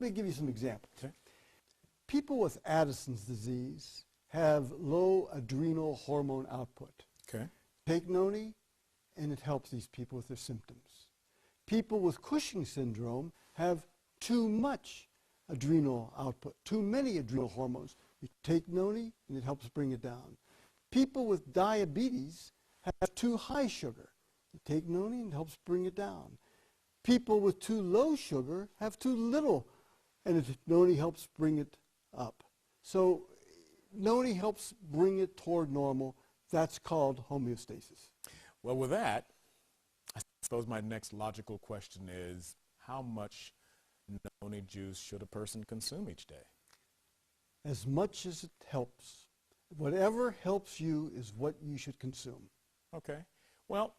Let me give you some examples. Okay. People with Addison's disease have low adrenal hormone output. Okay. Take Noni, and it helps these people with their symptoms. People with Cushing syndrome have too much adrenal output, too many adrenal hormones. You take Noni, and it helps bring it down. People with diabetes have too high sugar. You take Noni, and it helps bring it down. People with too low sugar have too little, and Noni helps bring it up. So Noni helps bring it toward normal. That's called homeostasis. Well, with that, I suppose my next logical question is, how much Noni juice should a person consume each day? As much as it helps. Whatever helps you is what you should consume. Okay. Well,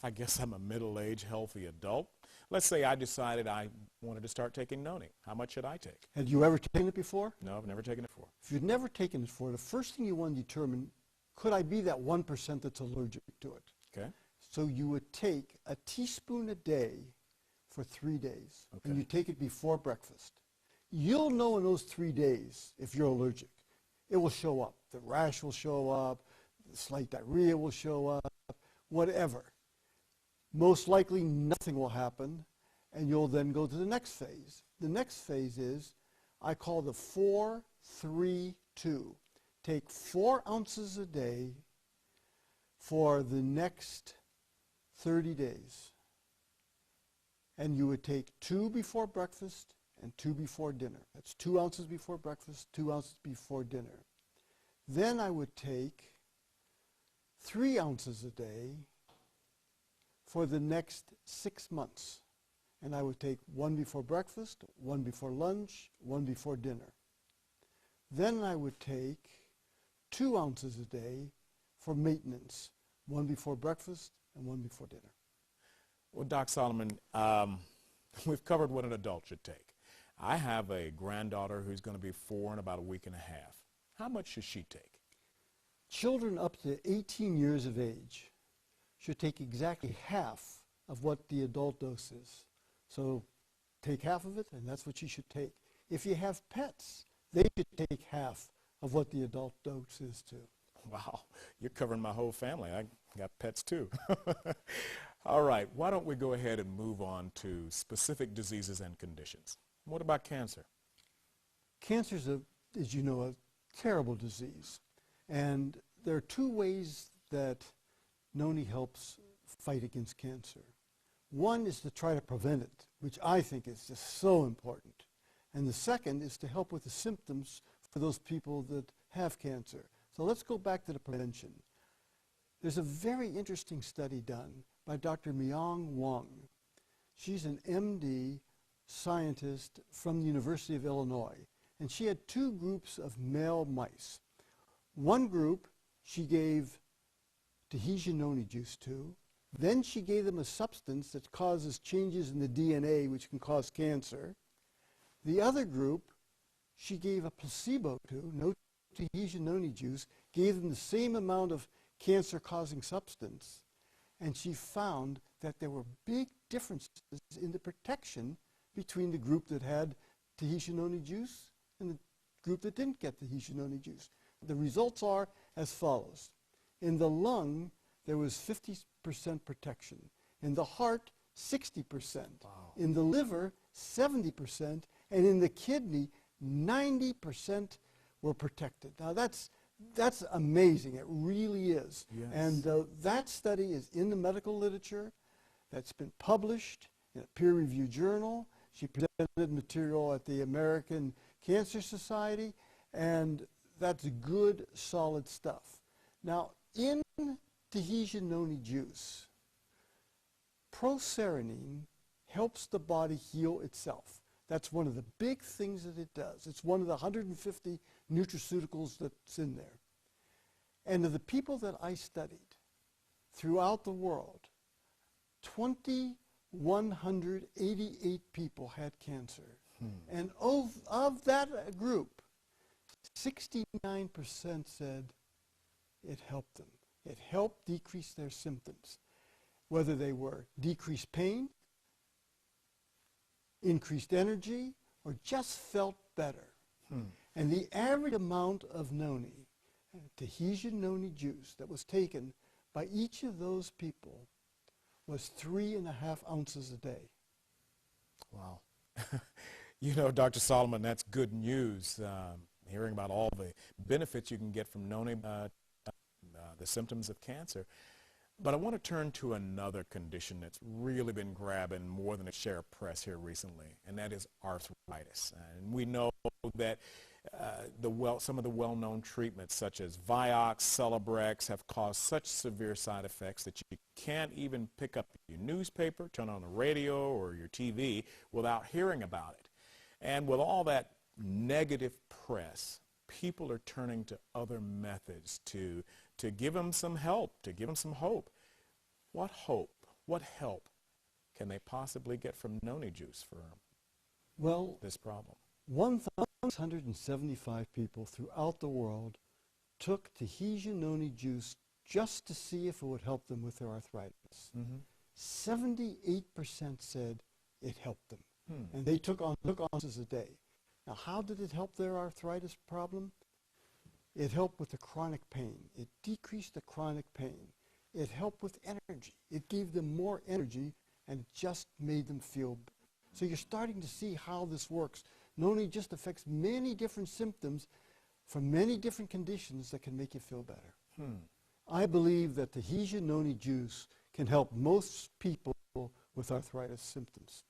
I guess I'm a middle-aged, healthy adult. Let's say I decided I wanted to start taking Noni. How much should I take? Had you ever taken it before? No, I've never taken it before. If you've never taken it before, the first thing you want to determine, could I be that 1% that's allergic to it? Okay. So you would take a teaspoon a day for 3 days, Okay. and you take it before breakfast. You'll know in those 3 days if you're allergic. It will show up. The rash will show up, the slight diarrhea will show up, whatever. Most likely nothing will happen, and you'll then go to the next phase. The next phase is, I call the 4-3-2. Take 4 ounces a day for the next 30 days. And you would take 2 before breakfast and 2 before dinner. That's 2 ounces before breakfast, 2 ounces before dinner. Then I would take 3 ounces a day for the next 6 months. And I would take 1 before breakfast, 1 before lunch, 1 before dinner. Then I would take 2 ounces a day for maintenance, 1 before breakfast and 1 before dinner. Well, Doc Solomon, we've covered what an adult should take. I have a granddaughter who's going to be 4 in about a week and a half. How much should she take? Children up to 18 years of age should take exactly half of what the adult dose is. So take half of it, and that's what you should take. If you have pets, they should take half of what the adult dose is too. Wow, you're covering my whole family. I got pets too. All right, why don't we go ahead and move on to specific diseases and conditions. What about cancer? Cancer is, as you know, a terrible disease. And there are 2 ways that Noni helps fight against cancer. One is to try to prevent it, which I think is just so important. And the second is to help with the symptoms for those people that have cancer. So let's go back to the prevention. There's a very interesting study done by Dr. Myung Wong. She's an MD scientist from the University of Illinois. And she had 2 groups of male mice. One group she gave Tahitian Noni juice to. Then she gave them a substance that causes changes in the DNA which can cause cancer. The other group she gave a placebo to, no Tahitian Noni juice, gave them the same amount of cancer-causing substance, and she found that there were big differences in the protection between the group that had Tahitian Noni juice and the group that didn't get Tahitian Noni juice. The results are as follows. In the lung, there was 50% protection. In the heart, 60%. Wow. In the liver, 70%. And in the kidney, 90% were protected. Now that's amazing. It really is. Yes. And that study is in the medical literature. That's been published in a peer-reviewed journal. She presented material at the American Cancer Society, and that's good, solid stuff. Now, in Tahitian Noni juice, procerinine helps the body heal itself. That's one of the big things that it does. It's one of the 150 nutraceuticals that's in there. And of the people that I studied throughout the world, 2,188 people had cancer. And of that group, 69% said it helped them. It helped decrease their symptoms, whether they were decreased pain, increased energy, or just felt better. And the average amount of Noni, Tahitian Noni juice, that was taken by each of those people was 3.5 ounces a day. Wow. You know, Dr. Solomon, that's good news, hearing about all the benefits you can get from Noni, the symptoms of cancer. But I want to turn to another condition that's really been grabbing more than a share of press here recently, and that is arthritis. And we know that some of the well-known treatments such as Vioxx, Celebrex have caused such severe side effects that you can't even pick up your newspaper, turn on the radio or your TV without hearing about it. And with all that negative press, people are turning to other methods to give them some help, to give them some hope. What hope, what help can they possibly get from Noni juice for this problem? 1,675 people throughout the world took Tahitian Noni juice just to see if it would help them with their arthritis. 78% said it helped them, and they took ounces a day. Now, how did it help their arthritis problem? It helped with the chronic pain. It decreased the chronic pain. It helped with energy. It gave them more energy, and it just made them feel better. So you're starting to see how this works. Noni just affects many different symptoms from many different conditions that can make you feel better. I believe that Tahitian Noni juice can help most people with arthritis symptoms.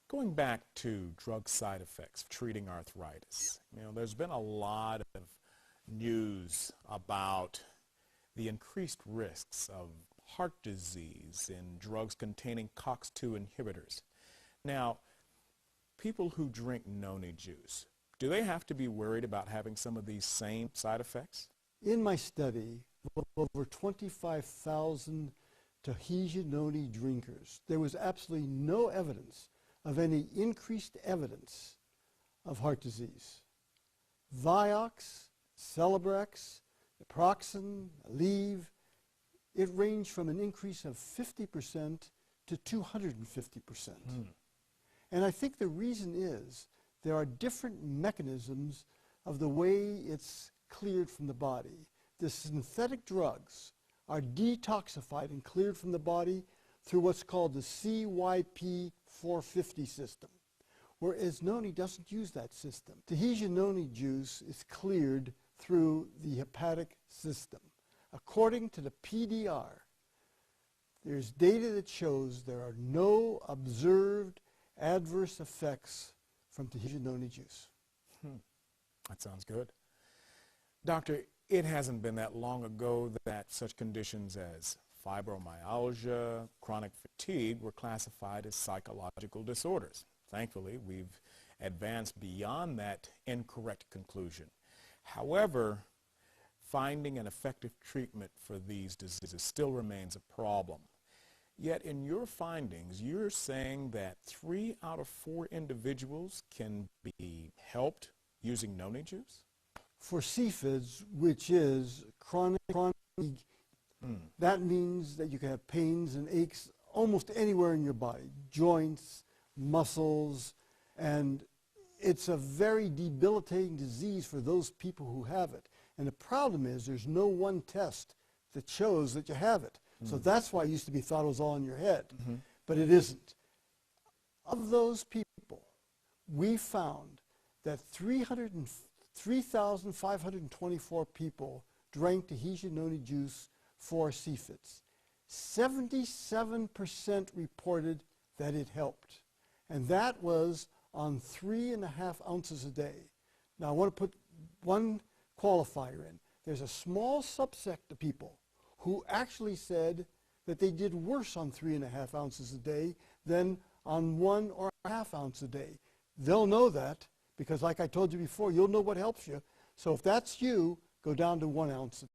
Going back to drug side effects of treating arthritis, you know, there's been a lot of news about the increased risks of heart disease in drugs containing COX-2 inhibitors. Now, people who drink Noni juice, do they have to be worried about having some of these same side effects? In my study, over 25,000 Tahitian Noni drinkers, there was absolutely no evidence of any increased evidence of heart disease. Vioxx, Celebrex, naproxen, Aleve, it ranged from an increase of 50% to 250%. And I think the reason is there are different mechanisms of the way it's cleared from the body. The synthetic drugs are detoxified and cleared from the body through what's called the CYP450 system, whereas Noni doesn't use that system. Tahitian Noni juice is cleared through the hepatic system. According to the PDR, there's data that shows there are no observed adverse effects from Tahitian Noni juice. That sounds good. Doctor, it hasn't been that long ago that such conditions as fibromyalgia, chronic fatigue were classified as psychological disorders. Thankfully, we've advanced beyond that incorrect conclusion. However, finding an effective treatment for these diseases still remains a problem. Yet in your findings, you're saying that 3 out of 4 individuals can be helped using Noni juice? For CFIDs, which is chronic fatigue, that means that you can have pains and aches almost anywhere in your body, joints, muscles, and it's a very debilitating disease for those people who have it. And the problem is there's no one test that shows that you have it. So that's why it used to be thought it was all in your head, but it isn't. Of those people, we found that 3,524 people drank Tahitian Noni juice for CFIDs. 77% reported that it helped, and that was on 3.5 ounces a day. Now I want to put one qualifier in. There's a small subset of people who actually said that they did worse on 3.5 ounces a day than on 1.5 ounces a day. They'll know that because, like I told you before, you'll know what helps you. So if that's you, go down to 1 ounce a